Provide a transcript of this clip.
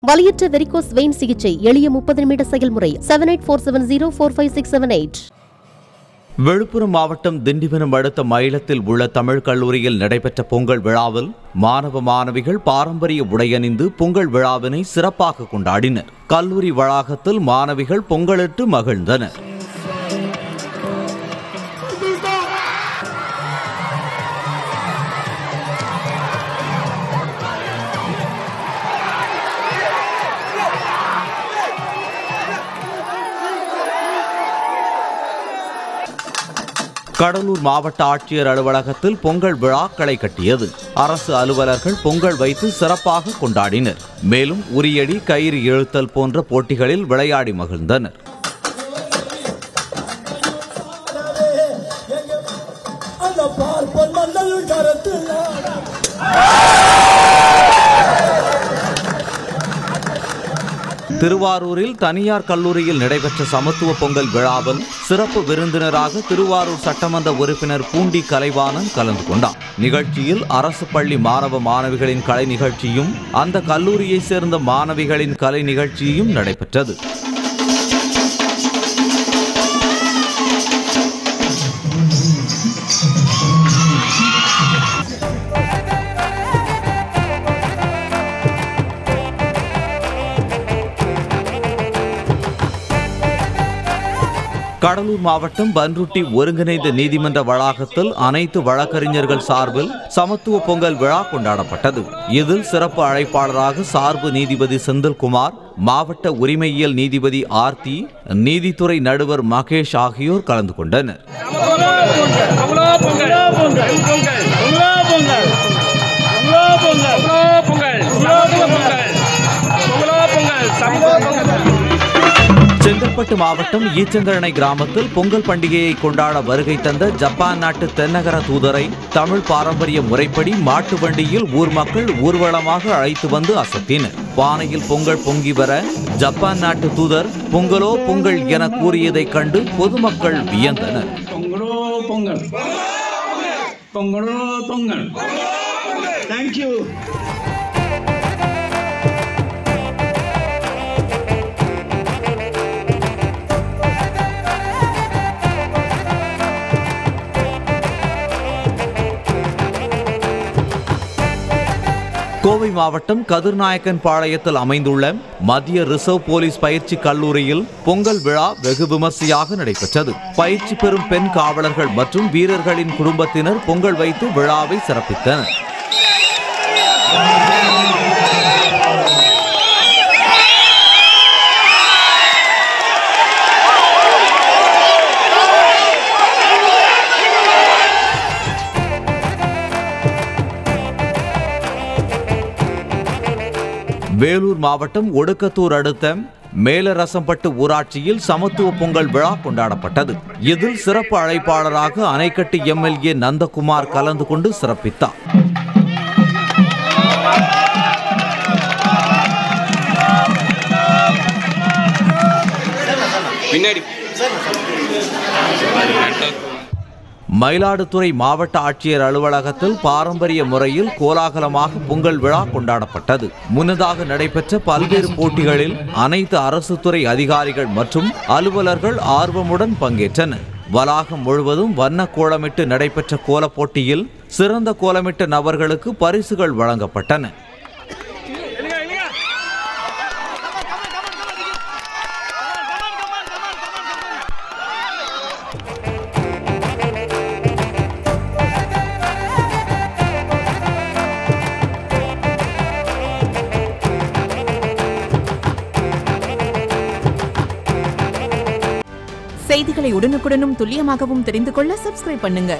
வலியற்ற varicose vein சிகிச்சை எளிய 30 நிமிட செயல்முறை 7847045678. விழுப்புரம் மாவட்டம் திண்டிவனம் அடுத்த மயிலத்தில் உள்ள தமிழ் கல்லூரியில் நடைபெற்ற பொங்கல் விழாவில் மாணவ மாணவிகள் பாரம்பரிய உடையணிந்து பொங்கல் விழாவினை சிறப்பாக கொண்டாடினர். கல்லூரி வளாகத்தில் மாணவிகள் பொங்கலிட்டு மகிழ்ந்தனர். கடலூர் மாவட்ட ஆட்சியர் அலுவலகத்தில் பொங்கல் விழா களை கட்டியது. அரசு அலுவலர்கள் பொங்கல் வைத்து சிறப்பாக கொண்டாடினர். மேலும் உரியடி, கயிறு இழுத்தல் போன்ற போட்டிகளில் விளையாடி மகிழ்ந்தனர். திருவாரூரில் தனியார் கல்லூரியில் நடைபெற்ற சமத்துவ பொங்கல் விழாவில் சிறப்பு விருந்தினராக திருவாரூர் சட்டமன்ற உறுப்பினர் பூண்டி கலைவாணன் கலந்து கொண்டார். நிகழ்ச்சியில் அரசு பள்ளி மாணவ மாணவிகளின் கலை நிகழ்ச்சியும் அந்த கல்லூரியை சேர்ந்த மாணவிகளின் கலை நிகழ்ச்சியும் நடைபெற்றது. கடலூர் மாவட்டம் பன்ருட்டி ஒருங்கிணைந்த நீதிமன்ற வளாகத்தில் அனைத்து வழக்கறிஞர்கள் சார்பில் சமத்துவ பொங்கல் விழா கொண்டாடப்பட்டது. இதில் சிறப்பு அழைப்பாளராக சார்பு நீதிபதி செந்தில்குமார், மாவட்ட உரிமையியல் நீதிபதி ஆர்த்தி, நீதித்துறை நடுவர் மகேஷ் ஆகியோர் கலந்து கொண்டனர். செங்கல்பட்டு மாவட்டம் ஈச்சங்கரணை கிராமத்தில் பொங்கல் பண்டிகையை கொண்டாட வருகை தந்த ஜப்பான் நாட்டு தென்னகர தூதரை தமிழ் பாரம்பரிய முறைப்படி மாட்டு வண்டியில் ஊர் மக்கள் ஊர்வலமாக அழைத்து வந்து அசத்தினர். பானையில் பொங்கல் பொங்கி வர ஜப்பான் நாட்டு தூதர் பொங்கலோ பொங்கல் என கூறியதை கண்டு பொதுமக்கள் வியந்தனர். கோவை மாவட்டம் கதிர்நாயக்கன் பாளையத்தில் அமைந்துள்ள மத்திய ரிசர்வ் போலீஸ் பயிற்சி கல்லூரியில் பொங்கல் விழா வெகு விமர்சையாக நடைபெற்றது. பயிற்சி பெறும் பெண் காவலர்கள் மற்றும் வீரர்களின் குடும்பத்தினர் பொங்கல் வைத்து விழாவை சிறப்பித்தனர். வேலூர் மாவட்டம் ஒடுக்கத்தூர் அடுத்த மேலரசம்பட்டு ஊராட்சியில் சமத்துவ பொங்கல் விழா கொண்டாடப்பட்டது. இதில் சிறப்பு அழைப்பாளராக அணைக்கட்டு எம்எல்ஏ நந்தகுமார் கலந்து கொண்டு சிறப்பித்தார். மயிலாடுதுறை மாவட்ட ஆட்சியர் அலுவலகத்தில் பாரம்பரிய முறையில் கோலாகலமாக பொங்கல் விழா கொண்டாடப்பட்டது. முன்னதாக நடைபெற்ற பல்வேறு போட்டிகளில் அனைத்து அரசு துறை அதிகாரிகள் மற்றும் அலுவலர்கள் ஆர்வமுடன் பங்கேற்றனர். வளாகம் முழுவதும் வண்ண கோலமிட்டு நடைபெற்ற கோல போட்டியில் சிறந்த கோலமிட்ட நபர்களுக்கு பரிசுகள் வழங்கப்பட்டன. செய்திகளை உடனுக்குடனும் துல்லியமாகவும் தெரிந்து கொள்ள சப்ஸ்கிரைப் பண்ணுங்க.